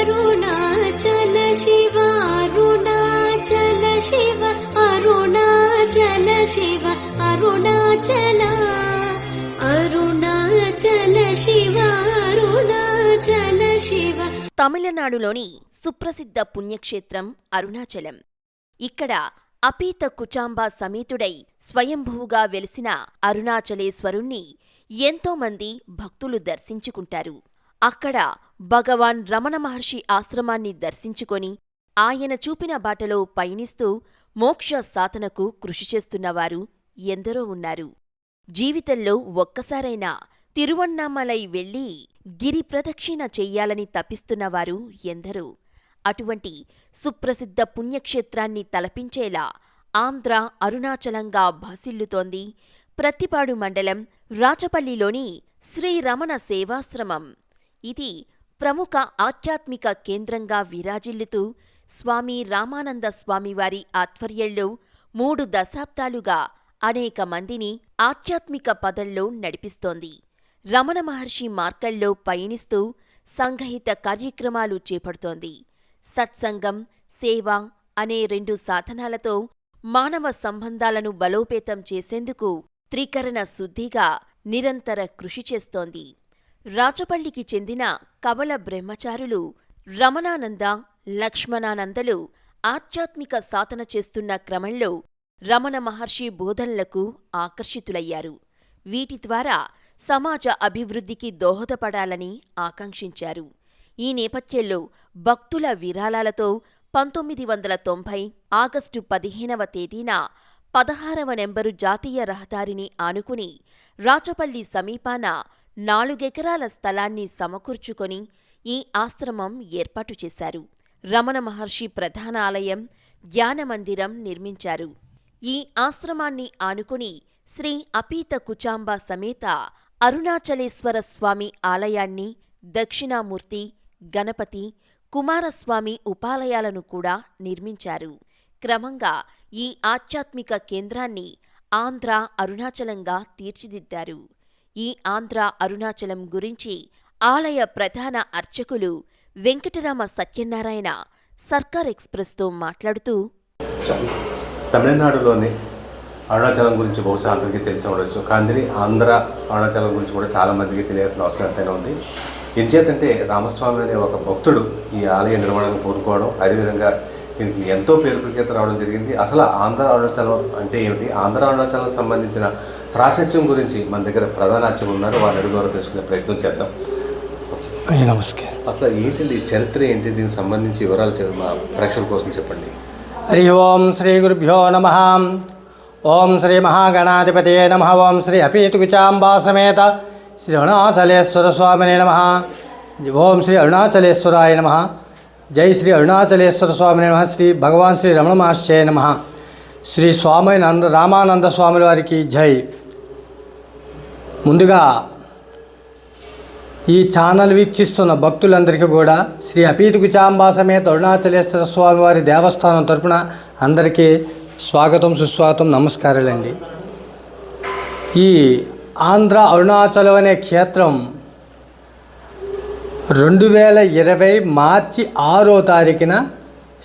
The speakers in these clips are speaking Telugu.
అరుణాచల శివ అరుణాచల శివ అరుణాచల శివ అరుణాచల అరుణాచల శివ అరుణాచల శివ. తమిళనాడులోని సుప్రసిద్ధ పుణ్యక్షేత్రం అరుణాచలం. ఇక్కడ అపీత కుచాంబ సమేతుడై స్వయంభూగా వెలిసిన అరుణాచలేశ్వరుణ్ణి ఎంతోమంది భక్తులు దర్శించుకుంటారు. అక్కడ భగవాన్ రమణ మహర్షి ఆశ్రమాన్ని దర్శించుకొని ఆయన చూపిన బాటలో పయనిస్తూ మోక్ష సాధనకు కృషి చేస్తున్నవారు ఎందరో ఉన్నారు. జీవితంలో ఒక్కసారైనా తిరువన్నామలై వెళ్లి గిరి ప్రదక్షిణ చెయ్యాలని తపిస్తున్నవారు ఎందరో. అటువంటి సుప్రసిద్ధ పుణ్యక్షేత్రాన్ని తలపించేలా ఆంధ్ర అరుణాచలంగా భాసిల్లుతోంది ప్రత్తిపాడు మండలం రాచపల్లిలోని శ్రీరమణ సేవాశ్రమం. ఇది ప్రముఖ ఆధ్యాత్మిక కేంద్రంగా విరాజిల్లుతూ స్వామి రామానంద స్వామివారి ఆధ్వర్యంలో 3 దశాబ్దాలుగా అనేక మందిని ఆధ్యాత్మిక పదంలో నడిపిస్తోంది. రమణ మహర్షి మార్గంలో పయనిస్తూ సంఘహిత కార్యక్రమాలు చేపడుతోంది. సత్సంగం, సేవ అనే 2 సాధనాలతో మానవ సంబంధాలను బలోపేతం చేసేందుకు త్రికరణ శుద్ధిగా నిరంతర కృషి చేస్తోంది. రాచపల్లికి చెందిన కవల బ్రహ్మచారులు రమణానంద, లక్ష్మణానందలు ఆధ్యాత్మిక సాధన చేస్తున్న క్రమంలో రమణ మహర్షి బోధనలకు ఆకర్షితులయ్యారు. వీటి ద్వారా సమాజ అభివృద్ధికి దోహదపడాలని ఆకాంక్షించారు. ఈ నేపథ్యంలో భక్తుల విరాళాలతో 1990 ఆగస్టు 15వ తేదీన 16వ నెంబరు జాతీయ రహదారిని ఆనుకుని రాచపల్లి సమీపాన 4 ఎకరాల స్థలాన్ని సమకూర్చుకొని ఈ ఆశ్రమం ఏర్పాటు చేశారు. రమణ మహర్షి ప్రధాన ఆలయం, ధ్యానమందిరం నిర్మించారు. ఈ ఆశ్రమాన్ని ఆనుకుని శ్రీ అపీత కుచాంబ సమేత అరుణాచలేశ్వర స్వామి ఆలయాన్ని, దక్షిణామూర్తి, గణపతి, కుమారస్వామి ఉపాలయాలను కూడా నిర్మించారు. క్రమంగా ఈ ఆధ్యాత్మిక కేంద్రాన్ని ఆంధ్ర అరుణాచలంగా తీర్చిదిద్దారు. ఈ ఆంధ్ర అరుణాచలం గురించి ఆలయ ప్రధాన అర్చకులు వెంకటరామ సత్యనారాయణ సర్కార్ ఎక్స్ప్రెస్తో మాట్లాడుతూ, తమిళనాడులోని అరుణాచలం గురించి బహుశా అందరికీ తెలిసి ఉండొచ్చు, కానీ ఆంధ్ర అరుణాచలం గురించి కూడా చాలామందికి తెలియాల్సిన అవసరం ఎంతైనా ఉంది. ఎంచేతంటే రామస్వామి అనే ఒక భక్తుడు ఈ ఆలయ నిర్మాణాన్ని కోరుకోవడం, అదేవిధంగా దీనికి ఎంతో పేరు ప్రఖ్యాత రావడం జరిగింది. అసలు ఆంధ్ర అరుణాచలం అంటే ఏమిటి, ఆంధ్ర అరుణాచలం సంబంధించిన ప్రాశస్త్యం గురించి మన దగ్గర ప్రధాన అర్చకులు ఉన్నారు, వారి అడుగు ద్వారా తెలుసుకునే ప్రయత్నం చేద్దాం. నమస్కారం. అసలు ఏంటండి చరిత్ర ఏంటి, దీనికి సంబంధించి వివరాలు మా ప్రేక్షకుల కోసం చెప్పండి. హరి ఓం శ్రీ గురుభ్యో నమః. ఓం శ్రీ మహాగణాధిపతయే నమః. ఓం శ్రీ అపీత కుచాంబా సమేత శ్రీ అరుణాచలేశ్వర స్వామినే నమః. ఓం శ్రీ అరుణాచలేశ్వరాయ నమః. జై శ్రీ అరుణాచలేశ్వర స్వామినే నమః. శ్రీ భగవాన్ శ్రీ రమణ మహర్షే నమః. శ్రీ స్వామి రామానంద స్వాముల వారికి జై. ముందుగా ఈ ఛానల్ వీక్షిస్తున్న భక్తులందరికీ కూడా శ్రీ అపీత కుచాంబా సమేత అరుణాచలేశ్వర స్వామివారి దేవస్థానం తరపున అందరికీ స్వాగతం, సుస్వాగతం, నమస్కారాలండి. ఈ ఆంధ్ర అరుణాచలం అనే క్షేత్రం 2020 మార్చి 6వ తారీఖున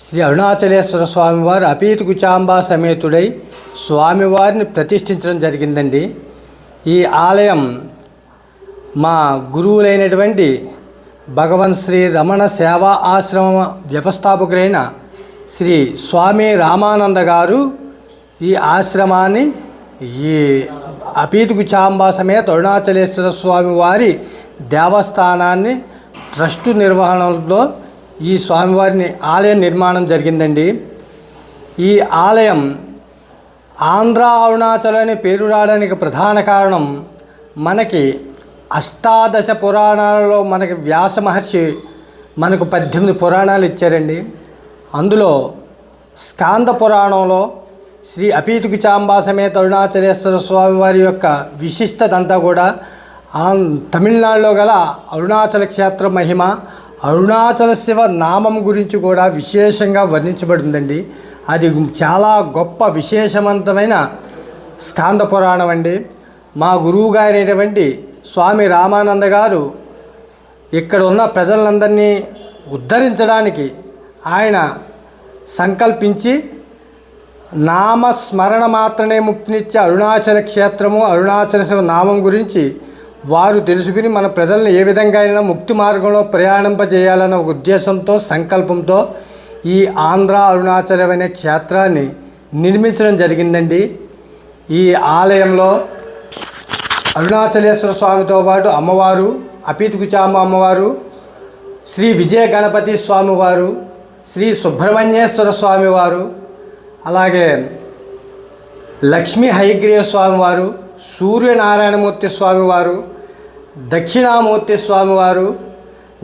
శ్రీ అరుణాచలేశ్వర స్వామివారు అపీత కుచాంబా సమేతుడై స్వామివారిని ప్రతిష్ఠించడం జరిగిందండి. ఈ ఆలయం మా గురువులైనటువంటి భగవన్ శ్రీ రమణ సేవా ఆశ్రమ వ్యవస్థాపకులైన శ్రీ స్వామి రామానంద గారు ఈ ఆశ్రమాన్ని, ఈ అపీత కుచాంబా సమేత అరుణాచలేశ్వర స్వామి వారి దేవస్థానాన్ని ట్రస్టు నిర్వహణలో ఈ స్వామివారిని ఆలయం నిర్మాణం జరిగిందండి. ఈ ఆలయం ఆంధ్ర అరుణాచలం అనే పేరు రావడానికి ప్రధాన కారణం మనకి అష్టాదశ పురాణాలలో మనకి వ్యాస మహర్షి మనకు 18 పురాణాలు ఇచ్చారండి. అందులో స్కాంద పురాణంలో శ్రీ అపీత కుచాంబా సమేత అరుణాచలేశ్వర స్వామి వారి యొక్క విశిష్టత అంతా కూడా తమిళనాడులో గల అరుణాచల క్షేత్ర మహిమ, అరుణాచల శివ నామం గురించి కూడా విశేషంగా వర్ణించబడిందండి. అది చాలా గొప్ప విశేషవంతమైన స్కాంద పురాణం అండి. మా గురువు గారైనటువంటి స్వామి రామానంద గారు ఇక్కడ ఉన్న ప్రజలందరినీ ఉద్ధరించడానికి ఆయన సంకల్పించి నామస్మరణ మాత్రమే ముక్తినిచ్చే అరుణాచల క్షేత్రము, అరుణాచల శివ నామం గురించి వారు తెలుసుకుని మన ప్రజలను ఏ విధంగా అయినా ముక్తి మార్గంలో ప్రయాణింపజేయాలన్న ఒక ఉద్దేశంతో, సంకల్పంతో ఈ ఆంధ్ర అరుణాచలం అనే క్షేత్రాన్ని నిర్మించడం జరిగిందండి. ఈ ఆలయంలో అరుణాచలేశ్వర స్వామితో పాటు అమ్మవారు, అపీత కుచాంబ అమ్మవారు, శ్రీ విజయ గణపతి స్వామివారు, శ్రీ సుబ్రహ్మణ్యేశ్వర స్వామివారు, అలాగే లక్ష్మీ హయగ్రీవ స్వామివారు, సూర్యనారాయణమూర్తి స్వామివారు, దక్షిణామూర్తి స్వామివారు,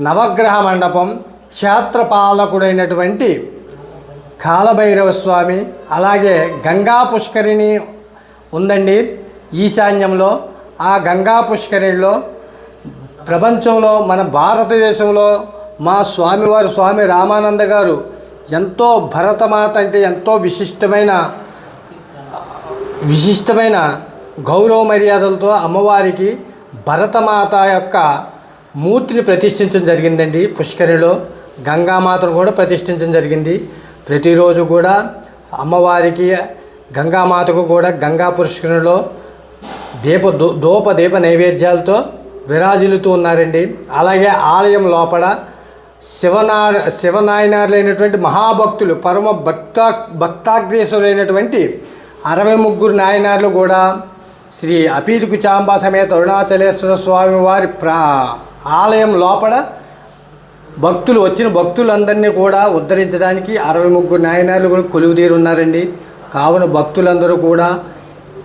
నవగ్రహ మండపం, క్షేత్రపాలకుడైనటువంటి కాలభైరవ స్వామి, అలాగే గంగా పుష్కరిణి ఉందండి ఈశాన్యంలో. ఆ గంగా పుష్కరిణిలో ప్రపంచంలో మన భారతదేశంలో మా స్వామివారు స్వామి రామానంద గారు ఎంతో భరతమాత అంటే ఎంతో విశిష్టమైన గౌరవ మర్యాదలతో అమ్మవారికి భరతమాత యొక్క మూర్తిని ప్రతిష్ఠించడం జరిగిందండి. పుష్కరిలో గంగామాతను కూడా ప్రతిష్ఠించడం జరిగింది. ప్రతిరోజు కూడా అమ్మవారికి గంగామాతకు కూడా గంగా పుష్కరిలో దీప నైవేద్యాలతో విరాజిల్లుతూ ఉన్నారండి. అలాగే ఆలయం లోపల శివనాయనారులైనటువంటి మహాభక్తులు, పరమ భక్తాగ్రేసులైనటువంటి 63 నాయనార్లు కూడా శ్రీ అపీత కుచాంబ సమేత అరుణాచలేశ్వర స్వామి వారి ఆలయం లోపల వచ్చిన భక్తులందరినీ కూడా ఉద్ధరించడానికి 63 నాయనార్లు కూడా కొలువుదీరి ఉన్నారండి. కావున భక్తులందరూ కూడా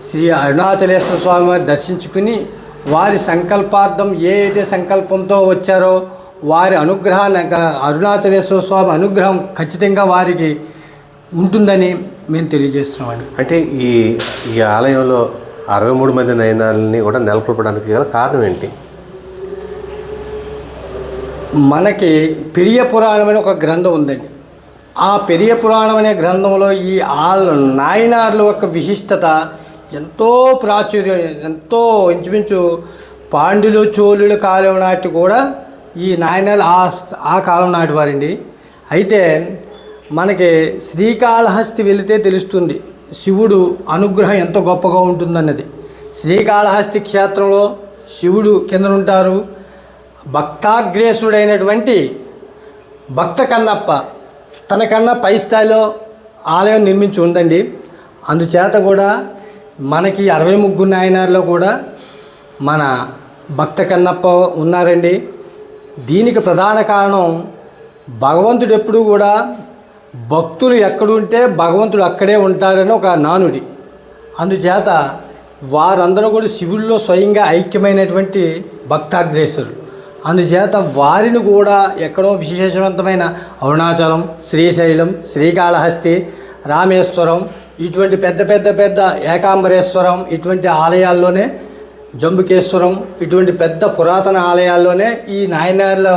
శ్రీ అరుణాచలేశ్వర స్వామి వారిని దర్శించుకుని వారి సంకల్పార్థం ఏ అయితే సంకల్పంతో వచ్చారో వారి అనుగ్రహాన్ని, అరుణాచలేశ్వర స్వామి అనుగ్రహం ఖచ్చితంగా వారికి ఉంటుందని మేము తెలియజేస్తున్నామండి. అంటే ఈ ఆలయంలో 63 మంది నయనాలని కూడా నెలకొల్పడానికి గల కారణం ఏంటి? మనకి పెరియ పురాణం అనే ఒక గ్రంథం ఉందండి. ఆ పెరియ పురాణం అనే గ్రంథంలో ఈ నాయనార్ల యొక్క విశిష్టత ఎంతో ప్రాచుర్యం, ఎంతో ఇంచుమించు పాండ్యులు చోళుల కాలం నాటి కూడా ఈ నాయనాలు ఆ కాలం నాటి వారండి. అయితే మనకి శ్రీకాళహస్తి వెళితే తెలుస్తుంది శివుడు అనుగ్రహం ఎంత గొప్పగా ఉంటుందన్నది. శ్రీకాళహస్తి క్షేత్రంలో శివుడు కింద ఉంటారు. భక్తాగ్రేసుడైనటువంటి భక్త కన్నప్ప తనకన్నా పై స్థాయిలో ఆలయం నిర్మించి ఉందండి. అందుచేత కూడా మనకి 63 నాయనార్లో కూడా మన భక్త కన్నప్ప ఉన్నారండి. దీనికి ప్రధాన కారణం భగవంతుడు ఎప్పుడు కూడా భక్తులు ఎక్కడుంటే భగవంతుడు అక్కడే ఉంటారని ఒక నానుడి. అందుచేత వారందరూ కూడా శివుల్లో స్వయంగా ఐక్యమైనటువంటి భక్తాగ్రేసులు. అందుచేత వారిని కూడా ఎక్కడో విశేషవంతమైన అరుణాచలం, శ్రీశైలం, శ్రీకాళహస్తి, రామేశ్వరం, ఇటువంటి పెద్ద ఏకాంబరేశ్వరం, ఇటువంటి ఆలయాల్లోనే, జంబుకేశ్వరం, ఇటువంటి పెద్ద పురాతన ఆలయాల్లోనే ఈ నాయనార్ల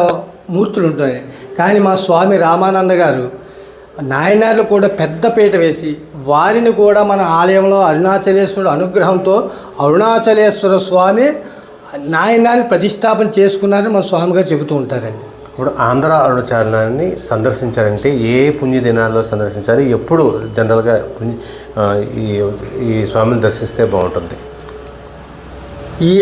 మూర్తులు ఉంటాయి. కానీ మా స్వామి రామానంద గారు నాయనార్లు కూడా పెద్ద పీట వేసి వారిని కూడా మన ఆలయంలో అరుణాచలేశ్వరుడు అనుగ్రహంతో అరుణాచలేశ్వర స్వామి నాయనాన్ని ప్రతిష్టాపన చేసుకున్నారని మన స్వామి గారు చెబుతూ ఉంటారండి. ఇప్పుడు ఆంధ్ర అరుణాచలాన్ని సందర్శించాలంటే ఏ పుణ్య దినాల్లో సందర్శించాలి? ఎప్పుడు జనరల్గా ఈ స్వామిని దర్శిస్తే బాగుంటుంది? ఈ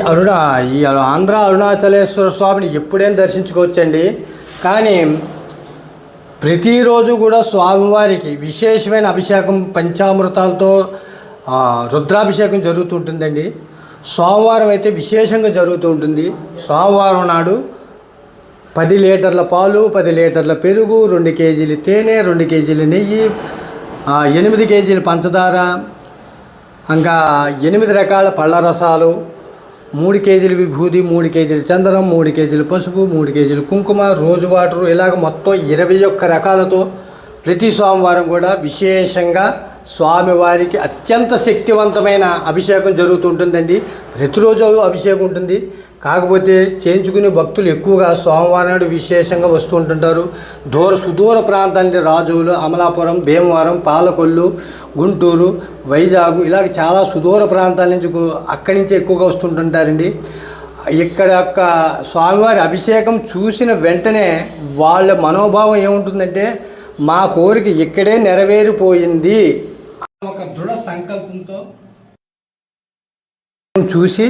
ఆంధ్ర అరుణాచలేశ్వర స్వామిని ఎప్పుడైనా దర్శించుకోవచ్చండి. కానీ ప్రతిరోజు కూడా స్వామివారికి విశేషమైన అభిషేకం పంచామృతాలతో రుద్రాభిషేకం జరుగుతుంటుందండి. సోమవారం అయితే విశేషంగా జరుగుతూ ఉంటుంది. సోమవారం నాడు 10 లీటర్ల పాలు, 10 లీటర్ల పెరుగు, 2 కేజీలు తేనె, 2 కేజీల నెయ్యి, 8 కేజీల పంచదార, ఇంకా 8 రకాల పళ్ళ రసాలు, 3 కేజీల విభూది, 3 కేజీల చందనం, 3 కేజీల పసుపు, 3 కేజీల కుంకుమ, రోజు వాటరు, ఇలాగ మొత్తం 21 రకాలతో ప్రతి సోమవారం కూడా విశేషంగా స్వామివారికి అత్యంత శక్తివంతమైన అభిషేకం జరుగుతుంటుందండి. ప్రతిరోజు అభిషేకం ఉంటుంది. కాకపోతే చేయించుకునే భక్తులు ఎక్కువగా సోమవారం నాడు విశేషంగా వస్తూ ఉంటుంటారు. సుదూర ప్రాంతాల నుంచి రాజులు, అమలాపురం, భీమవరం, పాలకొల్లు, గుంటూరు, వైజాగ్ ఇలాగ చాలా సుదూర ప్రాంతాల నుంచి అక్కడి నుంచి ఎక్కువగా వస్తుంటుంటారండి. ఇక్కడ యొక్క స్వామివారి అభిషేకం చూసిన వెంటనే వాళ్ళ మనోభావం ఏముంటుందంటే మా కోరిక ఇక్కడే నెరవేరిపోయింది ఒక దృఢ సంకల్పంతో చూసి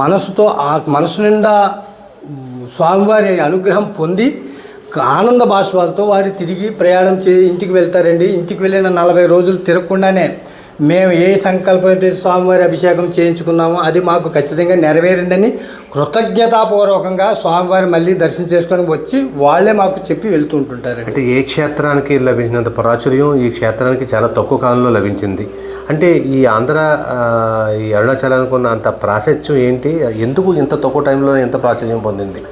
మనసుతో ఆ మనసు నిండా స్వామివారి అనుగ్రహం పొంది ఆనంద బాష్పాలతో వారు తిరిగి ప్రయాణం ఇంటికి వెళ్తారండి. ఇంటికి వెళ్ళిన 40 రోజులు తిరగకుండానే మేము ఏ సంకల్పం అయితే స్వామివారి అభిషేకం చేయించుకున్నామో అది మాకు ఖచ్చితంగా నెరవేరిందని కృతజ్ఞతాపూర్వకంగా స్వామివారి మళ్ళీ దర్శనం చేసుకొని వచ్చి వాళ్ళే మాకు చెప్పి వెళ్తూ ఉంటుంటారు. అంటే ఏ క్షేత్రానికి లభించినంత ప్రాచుర్యం ఈ క్షేత్రానికి చాలా తక్కువ కాలంలో లభించింది. అంటే ఈ ఆంధ్ర ఈ అరుణాచలానికి ఉన్న అంత ప్రాశస్త్యం ఏంటి, ఎందుకు ఇంత తక్కువ టైంలో ఎంత ప్రాచుర్యం పొందింది?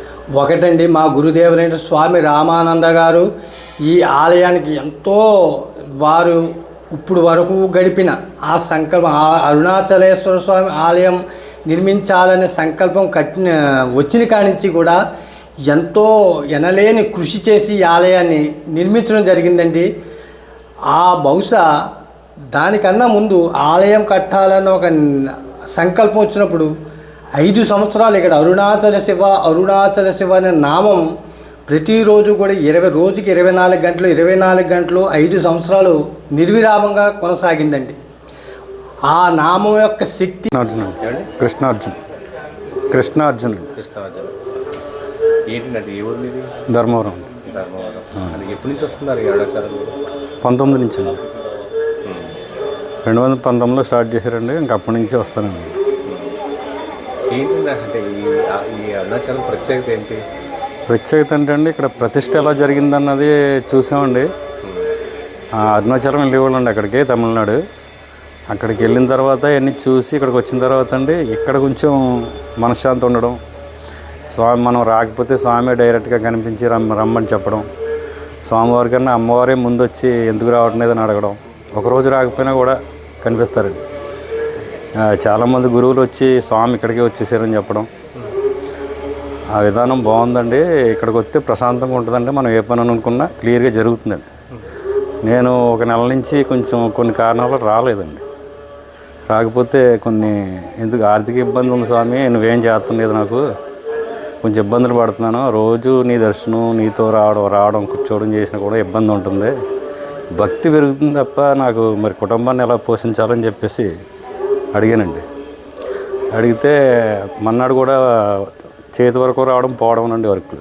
ఒకటండి, మా గురుదేవులైన స్వామి రామానంద గారు ఈ ఆలయానికి ఎంతో వారు ఇప్పుడు వరకు గడిపిన ఆ సంకల్పం అరుణాచలేశ్వర స్వామి ఆలయం నిర్మించాలనే సంకల్పం వచ్చిన కానించి కూడా ఎంతో ఎనలేని కృషి చేసి ఈ ఆలయాన్ని నిర్మించడం జరిగిందండి. బహుశా దానికన్నా ముందు ఆలయం కట్టాలన్న ఒక సంకల్పం వచ్చినప్పుడు 5 సంవత్సరాలు ఇక్కడ అరుణాచల శివ అనే నామం ప్రతిరోజు కూడా రోజుకి 24 గంటలు 5 సంవత్సరాలు నిర్విరామంగా కొనసాగిందండి. ఆ నామం యొక్క శక్తి కృష్ణార్జున్ ఏంటంటే ఏ ఊరు మీది? ధర్మవరం. అది ఎప్పటి నుంచి వస్తున్నారు ఈ అరుణాచలం? 19 నుంచి అండి. 2019లో స్టార్ట్ చేశారండి. ఇంక అప్పటి నుంచి వస్తానండి. ఏంటంటే అంటే ఈ అరుణాచలం ప్రత్యేకత ఏంటి? ప్రత్యేకత అంటే అండి, ఇక్కడ ప్రతిష్ట ఎలా జరిగిందన్నది చూసామండి. అరుణాచలం వెళ్ళేవాళ్ళండి అక్కడికి, తమిళనాడు. అక్కడికి వెళ్ళిన తర్వాత ఇవన్నీ చూసి ఇక్కడికి వచ్చిన తర్వాత అండి ఇక్కడ కొంచెం మనశ్శాంతి ఉండడం, స్వామి మనం రాకపోతే స్వామి డైరెక్ట్గా కనిపించి రమ్మని చెప్పడం, స్వామివారి కన్నా అమ్మవారే ముందు వచ్చి ఎందుకు రావట్లేదని అడగడం, ఒకరోజు రాకపోయినా కూడా కనిపిస్తారండి. చాలామంది గురువులు వచ్చి స్వామి ఇక్కడికే వచ్చేసారని చెప్పడం, ఆ విధానం బాగుందండి. ఇక్కడికి వస్తే ప్రశాంతంగా ఉంటుందండి. మనం ఏ పని అనుకున్నా క్లియర్గా జరుగుతుందండి. నేను ఒక నెల నుంచి కొన్ని కారణాలు రాలేదండి. రాకపోతే ఎందుకు ఆర్థిక ఇబ్బంది ఉంది స్వామి, నువ్వేం చేస్తలేదు, నాకు కొంచెం ఇబ్బందులు పడుతున్నాను, రోజు నీ దర్శనం నీతో రావడం కూర్చోవడం చేసినా కూడా ఇబ్బంది ఉంటుంది, భక్తి పెరుగుతుంది తప్ప నాకు మరి కుటుంబాన్ని ఎలా పోషించాలని చెప్పేసి అడిగానండి. అడిగితే మన్నాడు కూడా చేతి వరకు రావడం పోవడం అండి వర్క్లు.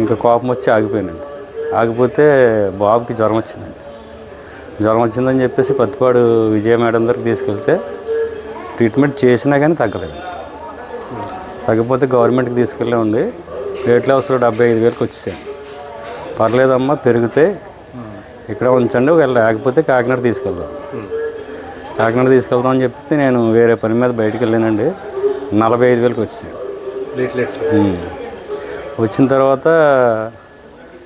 ఇంకా కోపం వచ్చి ఆగిపోయానండి. ఆగిపోతే బాబుకి జ్వరం వచ్చిందండి. జ్వరం వచ్చిందని చెప్పేసి పత్తిపాడు విజయ మేడం దగ్గరికి తీసుకెళ్తే ట్రీట్మెంట్ చేసినా కానీ తగ్గలేదు. తగ్గిపోతే గవర్నమెంట్కి తీసుకెళ్ళామండి. రేట్లు అవసరం 75,000కి వచ్చేసాను. పర్లేదమ్మా, పెరిగితే ఇక్కడ ఉంచండి, లేకపోతే కాకినాడ తీసుకెళ్దాం అని చెప్తే నేను వేరే పని మీద బయటికి వెళ్ళానండి. 45,000కి వచ్చేసాను. వచ్చిన తర్వాత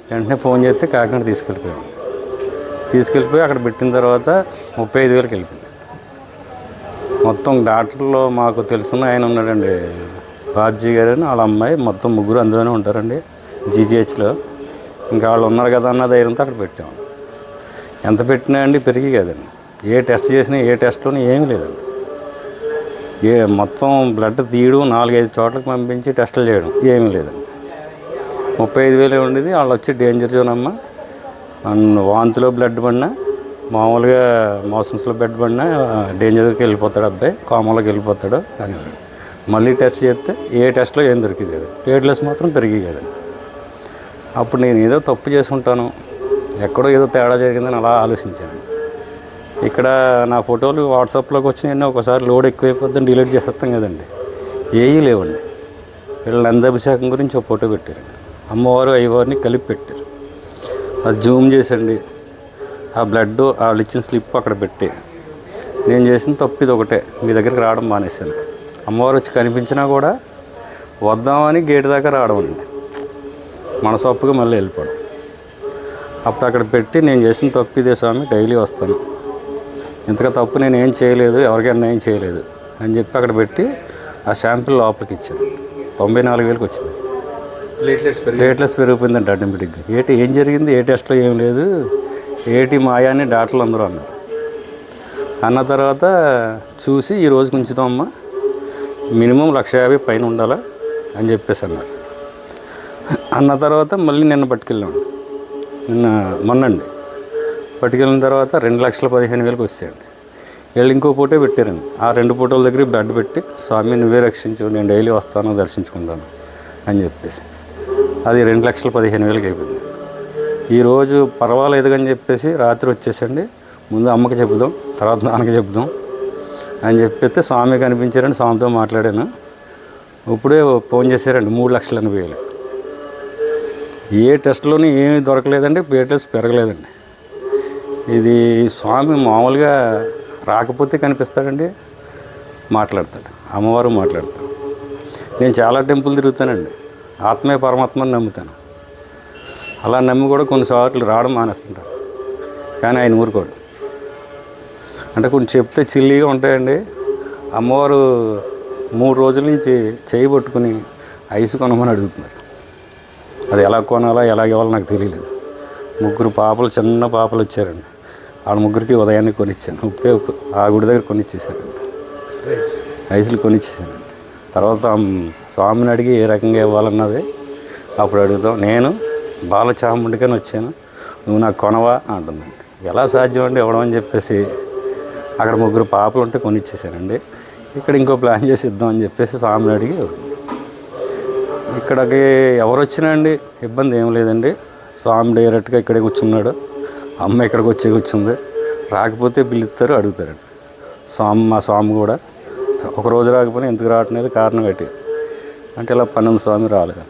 వెంటనే ఫోన్ చేస్తే కాకినాడ తీసుకెళ్ళిపోయి అక్కడ పెట్టిన తర్వాత 35,000కి వెళ్ళిపోయింది. మొత్తం డాక్టర్లో మాకు తెలుసున్న ఆయన ఉన్నాడండి, బాబ్జీ గారు అని, వాళ్ళ అమ్మాయి, మొత్తం ముగ్గురు అందులోనే ఉంటారండి జీజీహెచ్లో. ఇంకా వాళ్ళు ఉన్నారు కదా అన్న ధైర్యంతో అక్కడ పెట్టాము. ఎంత పెట్టినా అండి పెరిగి కదండి. ఏ టెస్ట్ చేసినా ఏ టెస్ట్లోనే ఏమీ లేదండి. మొత్తం బ్లడ్ తీయడం, 4-5 చోట్లకి పంపించి టెస్టులు చేయడం ఏమీ లేదండి. 35,000 ఉండేది. వాళ్ళు వచ్చి డేంజర్ జోన్ అమ్మ, వాంతిలో బ్లడ్ పడినా, మామూలుగా మోషన్స్లో బ్లడ్ పడినా డేంజర్కి వెళ్ళిపోతాడు అబ్బాయి, కోమలోకి వెళ్ళిపోతాడు అని. మళ్ళీ టెస్ట్ చేస్తే ఏ టెస్ట్లో ఏం దొరికింది కదా, ప్లేట్లెస్ మాత్రం పెరిగి కదండి. అప్పుడు నేను ఏదో తప్పు చేసుకుంటాను, ఎక్కడో ఏదో తేడా జరిగిందని అలా ఆలోచించాను. ఇక్కడ నా ఫోటోలు వాట్సాప్లోకి వచ్చినాయన్నీ ఒకసారి లోడ్ ఎక్కువైపోద్దని డిలీట్ చేసేస్తాం కదండి, ఏవీ లేవండి. వీళ్ళు నందాభిషేకం గురించి ఒక ఫోటో పెట్టారండి, అమ్మవారు అయ్యవారిని కలిపి పెట్టారు. అది జూమ్ చేసండి, ఆ బ్లడ్ వాళ్ళు ఇచ్చిన స్లిప్ అక్కడ పెట్టి, నేను చేసిన తప్పు ఇది ఒకటే, మీ దగ్గరికి రావడం మానేశాను. అమ్మవారు వచ్చి కనిపించినా కూడా వద్దామని గేటు దాకా రావడం అండి, మనసొప్పుగా మళ్ళీ వెళ్ళిపోవడం. అప్పుడు అక్కడ పెట్టి, నేను చేసిన తప్పు ఇదే స్వామి, డైలీ వస్తాను, ఇంతగా తప్పు నేను ఏం చేయలేదు, ఎవరికైనా ఏం చేయలేదు అని చెప్పి అక్కడ పెట్టి ఆ శాంపిల్ లోపలికి ఇచ్చాను. 94,000కి వచ్చింది. ప్లేట్లెస్ పెరిగిపోయిందంటే ఆటోమేటిక్గా. ఏం జరిగింది, ఏ టెస్ట్లో ఏం లేదు, ఏటి మాయా అని డాక్టర్లు అందరూ అన్నారు. అన్న తర్వాత చూసి ఈ రోజుకి ఉంచుతామమ్మా, మినిమం 150,000 పైన ఉండాలా అని చెప్పేసి అన్నారు. అన్న తర్వాత మళ్ళీ నిన్న పట్టుకెళ్ళామండి. మొన్నండి పట్టుకెళ్ళిన తర్వాత 2,15,000కి వచ్చాయండి. వీళ్ళు ఇంకో ఫోటో పెట్టారండి. ఆ 2 ఫోటోల దగ్గర బెడ్ పెట్టి, స్వామి నువ్వే రక్షించు, నేను డైలీ వస్తాను దర్శించుకుంటాను అని చెప్పేసి అది 2,15,000కి అయిపోయింది. ఈరోజు పర్వాలేదు అని చెప్పేసి రాత్రి వచ్చేసండి. ముందు అమ్మకి చెప్దాం, తర్వాత నాన్నకి చెప్దాం అని చెప్పేస్తే స్వామి కనిపించారండి. స్వామితో మాట్లాడాను. ఇప్పుడే ఫోన్ చేశారండి 3,80,000. ఏ టెస్ట్లోని ఏమీ దొరకలేదండి, ప్లేటెస్ పెరగలేదండి. ఇది స్వామి మామూలుగా రాకపోతే కనిపిస్తాడండి, మాట్లాడతాడు, అమ్మవారు మాట్లాడతాడు. నేను చాలా టెంపుల్ తిరుగుతానండి, ఆత్మే పరమాత్మని నమ్ముతాను. అలా నమ్మి కూడా కొన్నిసార్లు రావడం మానేస్తుంటారు, కానీ ఆయన ఊరుకోడు. అంటే కొన్ని చెప్తే చిల్లీగా ఉంటాయండి. అమ్మవారు 3 రోజుల నుంచి చేయి పట్టుకుని ఐసు కొనమని అడుగుతున్నారు. అది ఎలా కొనాలో ఎలా ఇవ్వాలో నాకు తెలియలేదు. 3 పాపలు, చిన్న పాపలు వచ్చారండి. ఆ 3కి ఉదయాన్నే కొనిచ్చాను. ఉప్పే ఆ గుడి దగ్గర కొనిచ్చేసానండి, ఐసులు కొనిచ్చేసానండి. తర్వాత స్వామిని అడిగి ఏ రకంగా ఇవ్వాలన్నది అప్పుడు అడుగుతాం. నేను బాలచాముండికని వచ్చాను, నువ్వు నాకు కొనవా అంటుందండి. ఎలా సాధ్యం అండి ఇవ్వడం అని చెప్పేసి అక్కడ 3 పాపలు ఉంటే కొనిచ్చేసానండి. ఇక్కడ ఇంకో ప్లాన్ చేసి ఇద్దాం అని చెప్పేసి స్వామిని అడిగి ఇక్కడికి ఎవరు వచ్చినా అండి ఇబ్బంది ఏం లేదండి. స్వామి డైరెక్ట్గా ఇక్కడే కూర్చున్నాడు, అమ్మ ఇక్కడికి వచ్చి కూర్చుంది. రాకపోతే పిలుస్తారు, అడుగుతారండి. మా స్వామి కూడా ఒకరోజు రాకపోయినా ఎందుకు రావట్లేదు కారణం ఏంటి అంటే ఇలా పన్నెండు స్వామి రాలేదు,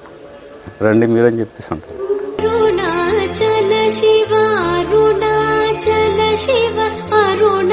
రండి మీరని చెప్పేసి అంటారు. అరుణాచల శివ, అరుణాచల శివ, అరుణ